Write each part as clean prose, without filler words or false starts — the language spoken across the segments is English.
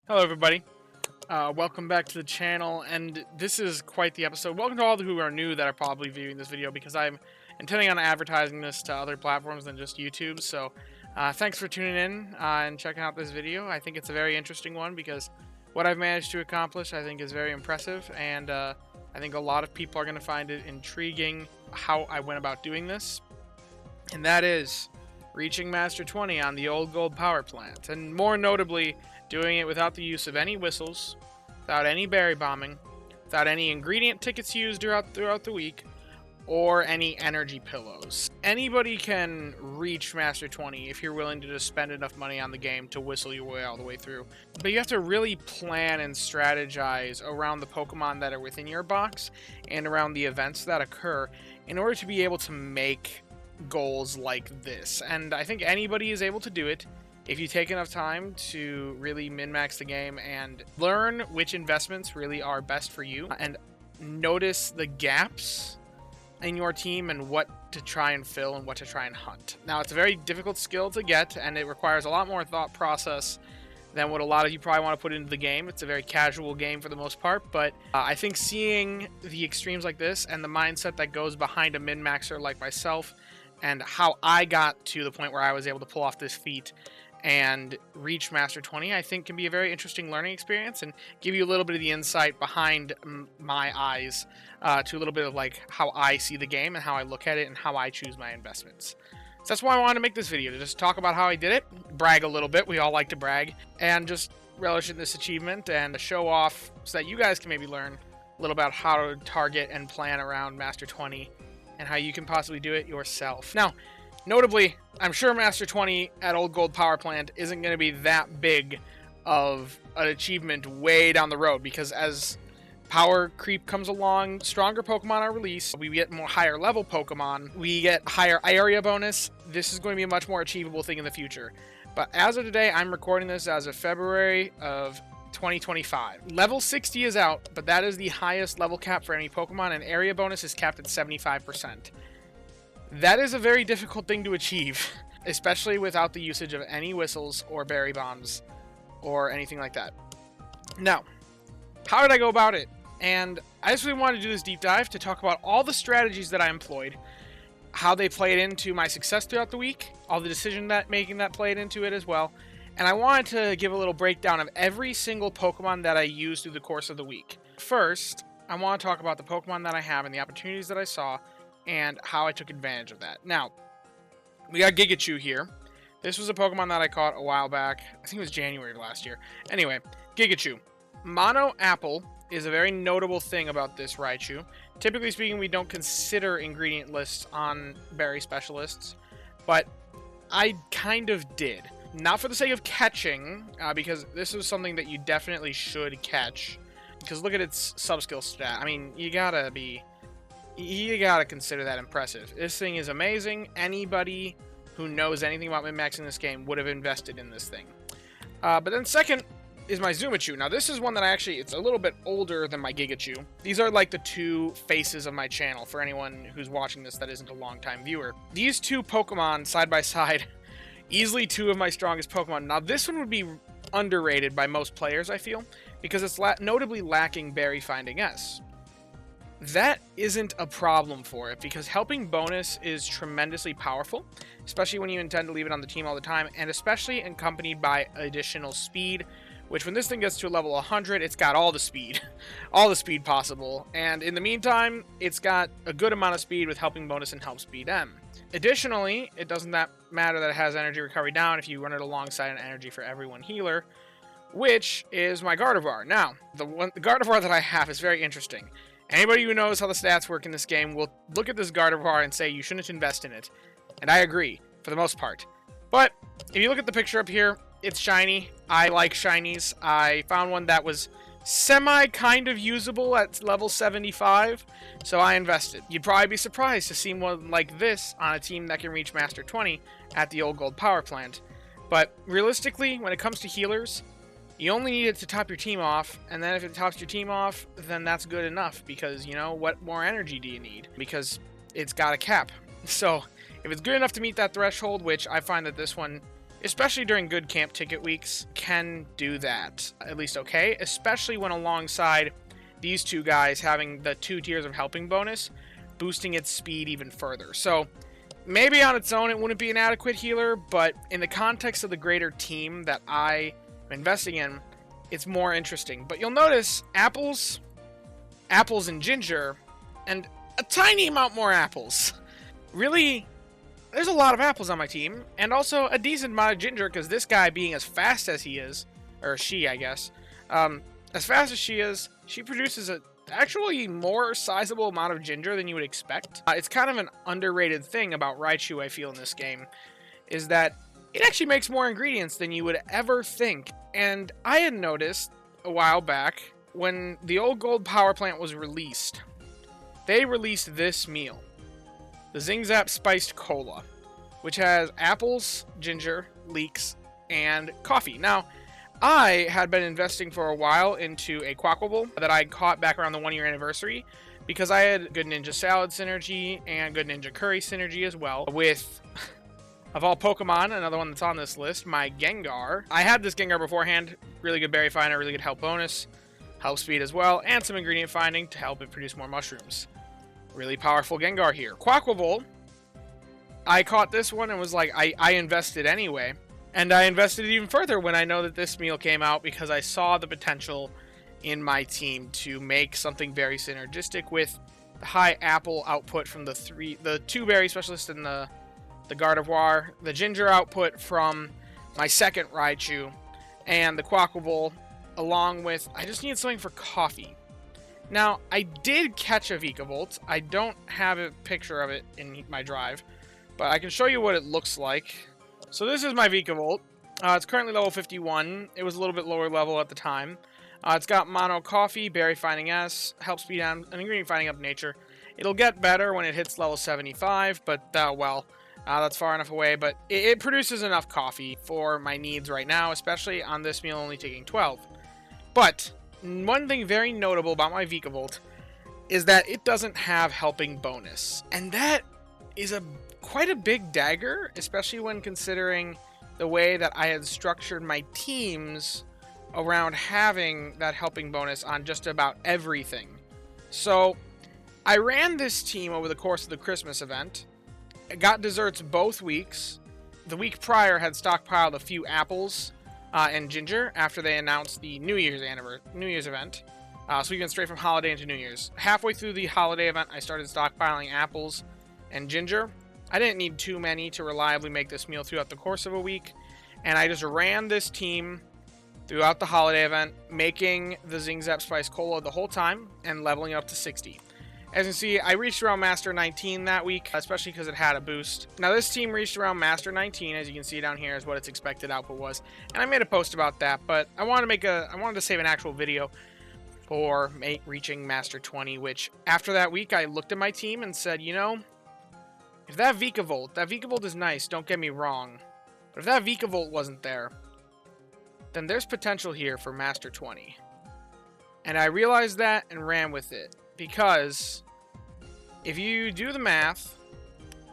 Hello everybody, welcome back to the channel, and this is quite the episode. Welcome to all who are new that are probably viewing this video, because I'm intending on advertising this to other platforms than just YouTube, so thanks for tuning in and checking out this video. I think it's a very interesting one, because what I've managed to accomplish I think is very impressive, and I think a lot of people are going to find it intriguing how I went about doing this, and that is reaching Master 20 on the old gold power plant, and more notably, doing it without the use of any whistles, without any berry bombing, without any ingredient tickets used throughout the week, or any energy pillows. Anybody can reach Master 20 if you're willing to just spend enough money on the game to whistle your way all the way through. But you have to really plan and strategize around the Pokemon that are within your box and around the events that occur in order to be able to make goals like this. And I think anybody is able to do it if you take enough time to really min-max the game and learn which investments really are best for you and notice the gaps in your team and what to try and fill and what to try and hunt. Now, it's a very difficult skill to get, and it requires a lot more thought process than what a lot of you probably want to put into the game. It's a very casual game for the most part, but I think seeing the extremes like this and the mindset that goes behind a min-maxer like myself and how I got to the point where I was able to pull off this feat and reach Master 20, I think can be a very interesting learning experience and give you a little bit of the insight behind my eyes to a little bit of like how I see the game and how I look at it and how I choose my investments. So that's why I wanted to make this video, to just talk about how I did it, brag a little bit, we all like to brag, and just relish in this achievement and show off so that you guys can maybe learn a little about how to target and plan around Master 20 and how you can possibly do it yourself. Now, notably, I'm sure Master 20 at Old Gold Power Plant isn't going to be that big of an achievement way down the road, because as power creep comes along, stronger Pokemon are released, we get more higher level Pokemon, we get higher area bonus. This is going to be a much more achievable thing in the future. But as of today, I'm recording this as of February of 2025. Level 60 is out, but that is the highest level cap for any Pokemon, and area bonus is capped at 75%. That is a very difficult thing to achieve, especially without the usage of any whistles or berry bombs or anything like that. Now, how did I go about it? And I just really wanted to do this deep dive to talk about all the strategies that I employed, how they played into my success throughout the week, all the decision making that played into it as well. And I wanted to give a little breakdown of every single Pokemon that I used through the course of the week. First, I want to talk about the Pokemon that I have and the opportunities that I saw and how I took advantage of that. Now, we got Gigachu here. This was a Pokemon that I caught a while back. I think it was January of last year. Anyway, Gigachu. Mono Apple is a very notable thing about this Raichu. Typically speaking, we don't consider ingredient lists on berry specialists, but I kind of did. Not for the sake of catching, because this is something that you definitely should catch. Because look at its sub-skill stat. I mean, you gotta consider that impressive. This thing is amazing. Anybody who knows anything about min-maxing this game would have invested in this thing. But then second is my Zumachu. Now this is one that it's a little bit older than my Gigachu. These are like the two faces of my channel for anyone who's watching this that isn't a long-time viewer. These two Pokemon side by side, easily two of my strongest Pokemon. Now this one would be underrated by most players, I feel, because it's notably lacking Berry Finding S. That isn't a problem for it, because helping bonus is tremendously powerful, especially when you intend to leave it on the team all the time, and especially accompanied by additional speed, which when this thing gets to a level 100, it's got all the speed possible, and in the meantime, it's got a good amount of speed with helping bonus and help speed M. Additionally, it doesn't matter that it has energy recovery down if you run it alongside an energy for everyone healer, which is my Gardevoir. Now, the Gardevoir that I have is very interesting. Anybody who knows how the stats work in this game will look at this Gardevoir and say you shouldn't invest in it. And I agree, for the most part. But, if you look at the picture up here, it's shiny. I like shinies. I found one that was kind of usable at level 75, so I invested. You'd probably be surprised to see one like this on a team that can reach Master 20 at the Old Gold Power Plant. But, realistically, when it comes to healers, you only need it to top your team off, and then if it tops your team off, then that's good enough, because, you know, what more energy do you need? Because it's got a cap. So, if it's good enough to meet that threshold, which I find that this one especially during good camp ticket weeks, can do that at least okay, especially when alongside these two guys having the 2 tiers of helping bonus, boosting its speed even further. So maybe on its own it wouldn't be an adequate healer, but in the context of the greater team that I am investing in, it's more interesting. But you'll notice apples, and ginger, and a tiny amount more apples. Really, there's a lot of apples on my team, and also a decent amount of ginger, because this guy being as fast as he is, or she, I guess, as fast as she is, she produces a actually more sizable amount of ginger than you would expect. It's kind of an underrated thing about Raichu, I feel, in this game, is that it actually makes more ingredients than you would ever think. And I had noticed a while back, when the old gold power plant was released, they released this meal, the Zing Zap Spiced Cola, which has apples, ginger, leeks, and coffee. Now, I had been investing for a while into a Quackable that I caught back around the 1-year anniversary, because I had good Ninja Salad synergy and good Ninja Curry synergy as well with, of all Pokemon, another one that's on this list, my Gengar. I had this Gengar beforehand, really good berry finder, really good help bonus, help speed as well, and some ingredient finding to help it produce more mushrooms. Really powerful Gengar here. Quackable, I caught this one and was like, I invested anyway. And I invested even further when I know that this meal came out, because I saw the potential in my team to make something very synergistic with the high apple output from the 2 berry specialist and the Gardevoir, the ginger output from my second Raichu, and the Quackable, along with, I just needed something for coffee. Now, I did catch a Vikavolt. I don't have a picture of it in my drive, but I can show you what it looks like. So this is my Vikavolt. It's currently level 51. It was a little bit lower level at the time. It's got Mono Coffee, Berry Finding S, Help Speed and Ingredient Finding Up Nature. It'll get better when it hits level 75, but well, that's far enough away. But it produces enough coffee for my needs right now, especially on this meal only taking 12. But one thing very notable about my Vikavolt is that it doesn't have helping bonus. And that is quite a big dagger, especially when considering the way that I had structured my teams around having that helping bonus on just about everything. So I ran this team over the course of the Christmas event. I got desserts both weeks. The week prior had stockpiled a few apples and ginger after they announced the New Year's event. So we went straight from holiday into New Year's. Halfway through the holiday event, I started stockpiling apples and ginger. I didn't need too many to reliably make this meal throughout the course of a week, and I just ran this team throughout the holiday event, making the Zing Zap Spice Cola the whole time and leveling up to 60. As you can see, I reached around Master 19 that week, especially because it had a boost. Now this team reached around Master 19, as you can see down here is what its expected output was, and I made a post about that, but I wanted to save an actual video for reaching Master 20, which after that week I looked at my team and said, you know, if that Vikavolt is nice, don't get me wrong, but if that Vikavolt wasn't there, then there's potential here for Master 20. And I realized that and ran with it, because if you do the math,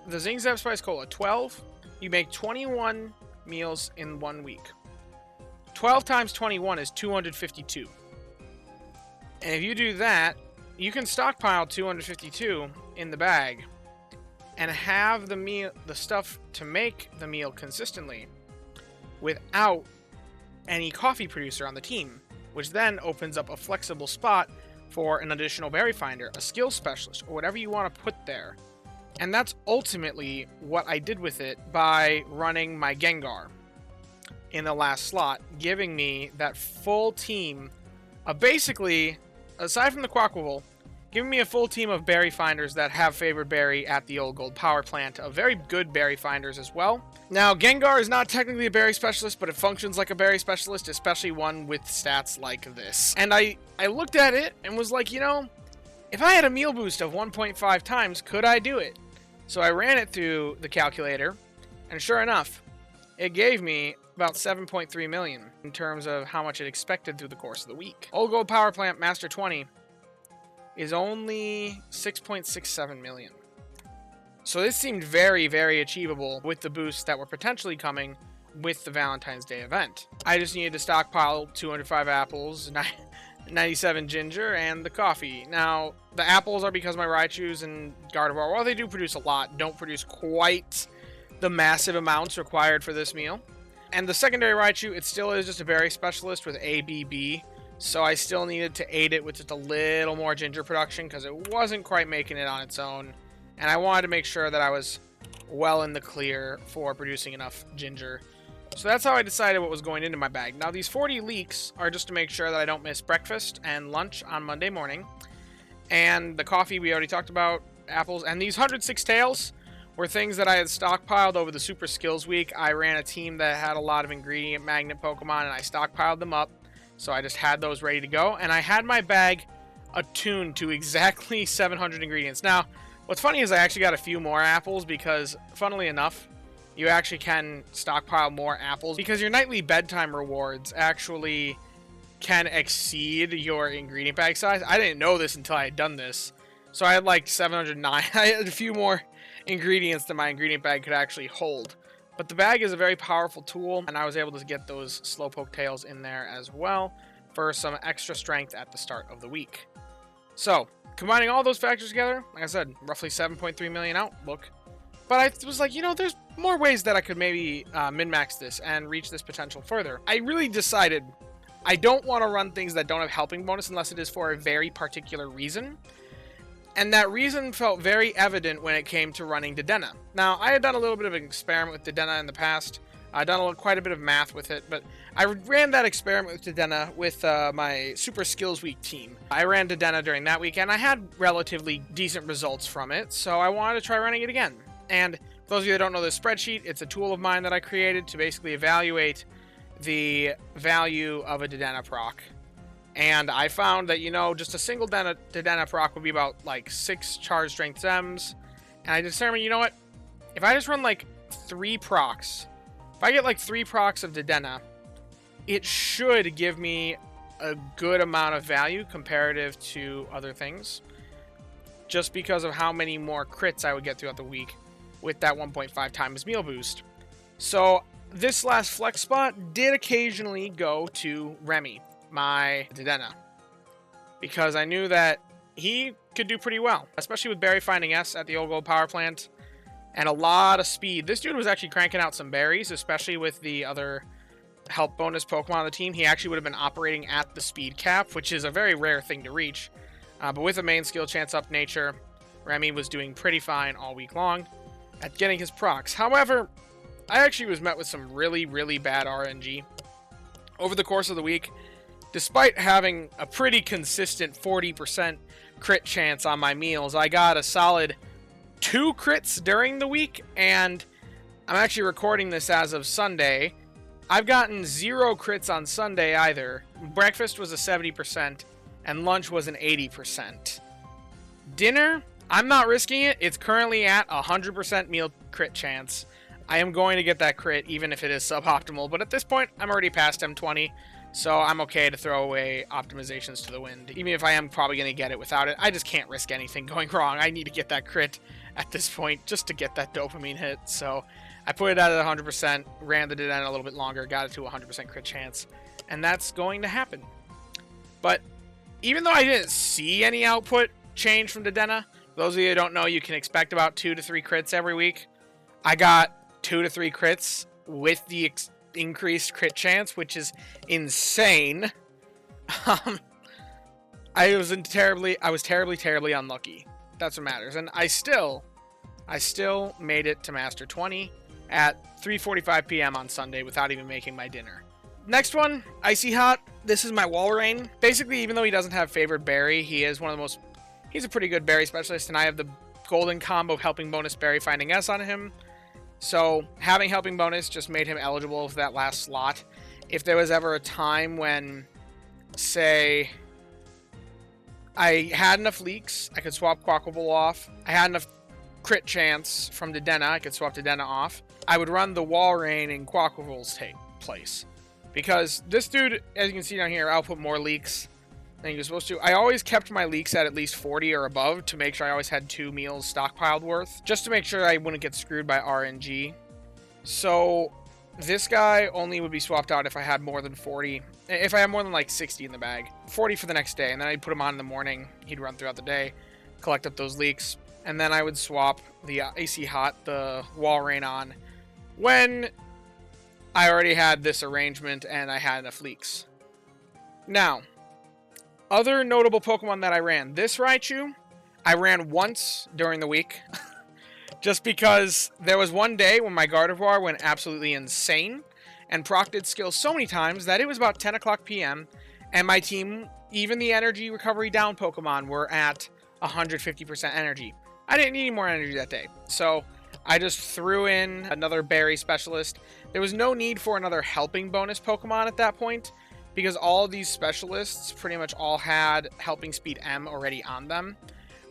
the Zing Zap Spice Cola, 12, you make 21 meals in 1 week. 12 times 21 is 252. And if you do that, you can stockpile 252 in the bag and have the stuff to make the meal consistently without any coffee producer on the team, which then opens up a flexible spot for an additional berry finder, a skill specialist, or whatever you want to put there. And that's ultimately what I did with it by running my Gengar in the last slot, giving me that full team of basically, aside from the Quackable, giving me a full team of berry finders that have favored berry at the old gold power plant, of very good berry finders as well. Now, Gengar is not technically a berry specialist, but it functions like a berry specialist, especially one with stats like this. And I looked at it and was like, you know, if I had a meal boost of 1.5 times, could I do it? So I ran it through the calculator, and sure enough, it gave me about 7.3 million in terms of how much it expected through the course of the week. Old gold power plant Master 20 is only 6.67 million. So this seemed very, very achievable with the boosts that were potentially coming with the Valentine's Day event. I just needed to stockpile 205 apples, 97 ginger, and the coffee. Now, the apples are because my Raichus and Gardevoir, while they do produce a lot, don't produce quite the massive amounts required for this meal. And the secondary Raichu, it still is just a berry specialist with ABB, so I still needed to aid it with just a little more ginger production because it wasn't quite making it on its own. And I wanted to make sure that I was well in the clear for producing enough ginger. So that's how I decided what was going into my bag. Now, these 40 leeks are just to make sure that I don't miss breakfast and lunch on Monday morning. And the coffee we already talked about, apples, and these 106 tails were things that I had stockpiled over the Super Skills Week. I ran a team that had a lot of ingredient magnet Pokemon, and I stockpiled them up. So I just had those ready to go, and I had my bag attuned to exactly 700 ingredients. Now, what's funny is I actually got a few more apples because, funnily enough, you actually can stockpile more apples because your nightly bedtime rewards actually can exceed your ingredient bag size. I didn't know this until I had done this. So I had like 709. I had a few more ingredients than my ingredient bag could actually hold. But the bag is a very powerful tool, and I was able to get those Slowpoke tails in there as well for some extra strength at the start of the week. So, combining all those factors together, like I said, roughly 7.3 million outlook. But I was like, you know, there's more ways that I could maybe min-max this and reach this potential further. I really decided I don't want to run things that don't have helping bonus unless it is for a very particular reason. And that reason felt very evident when it came to running Dedenne. Now, I had done a little bit of an experiment with Dedenne in the past. I'd done quite a bit of math with it, but I ran that experiment with Dedenne with my Super Skills Week team. I ran Dedenne during that week, and I had relatively decent results from it, so I wanted to try running it again. And for those of you that don't know this spreadsheet, it's a tool of mine that I created to basically evaluate the value of a Dedenne proc. And I found that, you know, just a single Dedenne proc would be about, like, 6 charge strength Zems. And I determined, you know what? If I just run, like, 3 procs, if I get, like, 3 procs of Dedenne, it should give me a good amount of value comparative to other things. Just because of how many more crits I would get throughout the week with that 1.5 times meal boost. So, this last flex spot did occasionally go to Remy, my Dedenne, because I knew that he could do pretty well, especially with berry finding S at the Old Gold Power Plant and a lot of speed. This dude was actually cranking out some berries, especially with the other help bonus Pokemon on the team. He actually would have been operating at the speed cap, which is a very rare thing to reach. But with a main skill chance up nature, Remy was doing pretty fine all week long at getting his procs. However, I actually was met with some really, really bad RNG over the course of the week. Despite having a pretty consistent 40% crit chance on my meals, I got a solid 2 crits during the week, and I'm actually recording this as of Sunday. I've gotten 0 crits on Sunday either. Breakfast was a 70%, and lunch was an 80%. Dinner, I'm not risking it. It's currently at 100% meal crit chance. I am going to get that crit, even if it is suboptimal, but at this point, I'm already past M20. So I'm okay to throw away optimizations to the wind. Even if I am probably going to get it without it, I just can't risk anything going wrong. I need to get that crit at this point just to get that dopamine hit. So I put it at 100%, ran the Dedenne a little bit longer, got it to 100% crit chance. And that's going to happen. But even though I didn't see any output change from Dedenne, those of you who don't know, you can expect about 2 to 3 crits every week. I got 2 to 3 crits with the increased crit chance, which is insane. I was terribly unlucky. That's what matters. And I still made it to Master 20 at 3:45 p.m. on Sunday without even making my dinner. Next one, Icy Hot. This is my Walrein. Basically, even though he doesn't have favored berry, he's a pretty good berry specialist, and I have the golden combo helping bonus berry finding S on him. So, having helping bonus just made him eligible for that last slot. If there was ever a time when, say, I had enough leaks, I could swap Quackable off. I had enough crit chance from Dedenne, I could swap Dedenne off. I would run the Walrein in Quackable's place. Because this dude, as you can see down here, output more leaks than he was supposed to. I always kept my leaks at least 40 or above to make sure I always had 2 meals stockpiled worth, just to make sure I wouldn't get screwed by RNG. So This guy only would be swapped out if I had more than 40. If I had more than like 60 in the bag. 40 for the next day, and then I'd put him on in the morning. He'd run throughout the day, collect up those leaks, and then I would swap the AC Hot, the Wall Rain on when I already had this arrangement and I had enough leaks. Now, other notable Pokemon that I ran. This Raichu, I ran once during the week. Just because there was one day when my Gardevoir went absolutely insane and procced its skills so many times that it was about 10 o'clock p.m. and my team, even the energy recovery down Pokemon, were at 150% energy. I didn't need any more energy that day, so I just threw in another berry specialist. There was no need for another helping bonus Pokemon at that point because all of these specialists pretty much all had helping speed M already on them,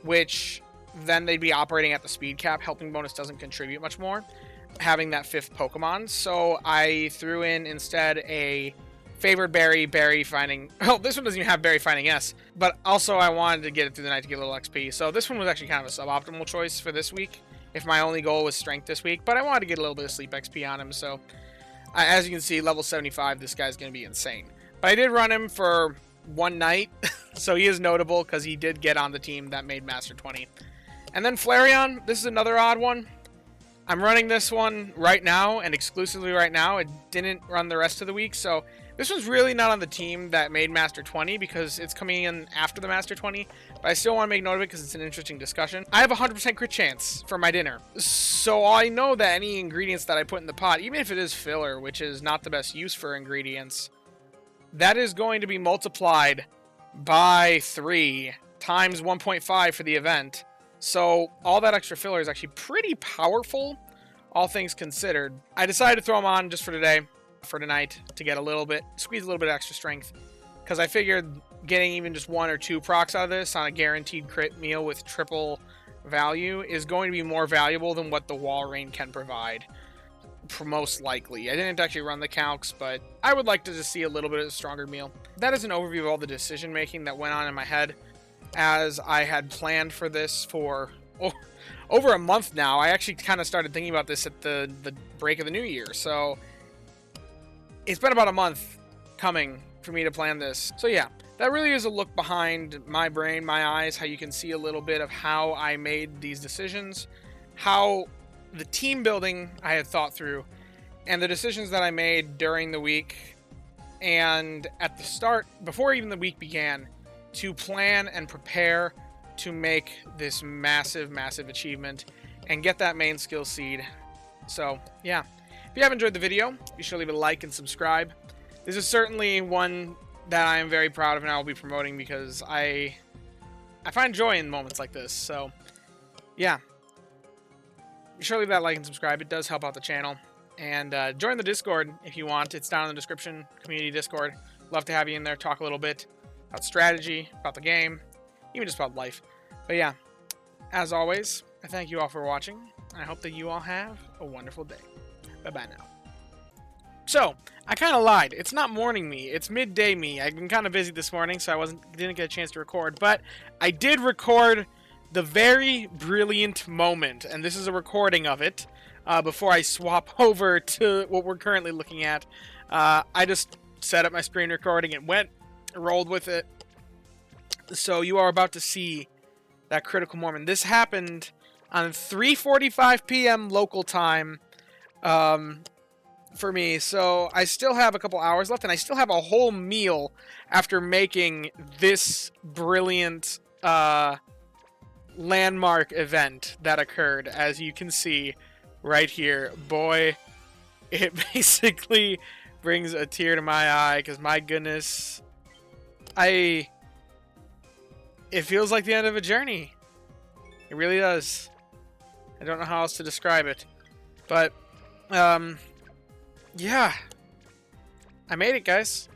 which then they'd be operating at the speed cap. Helping bonus doesn't contribute much more, having that 5th Pokemon. So I threw in instead a favored berry finding. Oh, this one doesn't even have berry finding S, but also I wanted to get it through the night to get a little XP. So this one was actually kind of a suboptimal choice for this week, if my only goal was strength this week, but I wanted to get a little bit of sleep XP on him. So as you can see, level 75, this guy's going to be insane. But I did run him for one night, so he is notable because he did get on the team that made Master 20. And then Flareon, this is another odd one. I'm running this one right now and exclusively right now. It didn't run the rest of the week, so this one's really not on the team that made Master 20 because it's coming in after the Master 20, but I still want to make note of it because it's an interesting discussion. I have a 100% crit chance for my dinner, so I know that any ingredients that I put in the pot, even if it is filler, which is not the best use for ingredients, that is going to be multiplied by 3 times 1.5 for the event. So all that extra filler is actually pretty powerful, all things considered. I decided to throw them on just for today, for tonight, to get a little bit, squeeze a little bit of extra strength. Because I figured getting even just 1 or 2 procs out of this on a guaranteed crit meal with triple value is going to be more valuable than what the Wall Rain can provide. Most likely. I didn't actually run the calcs, but I would like to just see a little bit of a stronger meal. That is an overview of all the decision making that went on in my head, as I had planned for this for over a month now. I actually kind of started thinking about this at the break of the new year, so it's been about a month coming for me to plan this. So yeah, that really is a look behind my brain, my eyes, how you can see a little bit of how I made these decisions, how the team building I had thought through, and the decisions that I made during the week and at the start, before even the week began, to plan and prepare to make this massive achievement and get that main skill seed. So yeah, if you have enjoyed the video, be sure to leave a like and subscribe. This is certainly one that I am very proud of and I will be promoting because I find joy in moments like this. So yeah, be sure to leave that like and subscribe. It does help out the channel. And join the Discord if you want. It's down in the description, community Discord. Love to have you in there, talk a little bit about strategy, about the game, even just about life. But yeah, as always, I thank you all for watching. I hope that you all have a wonderful day. Bye-bye now. So, I kind of lied. It's not morning me. It's midday me. I've been kind of busy this morning, so I didn't get a chance to record. But I did record the very brilliant moment, and this is a recording of it, before I swap over to what we're currently looking at. I just set up my screen recording and rolled with it. So you are about to see that critical moment. This happened on 3:45 p.m. local time for me. So I still have a couple hours left, and I still have a whole meal after making this brilliant landmark event that occurred, as you can see right here. Boy, it basically brings a tear to my eye, because my goodness, it feels like the end of a journey. It really does. I don't know how else to describe it. But, yeah. I made it, guys.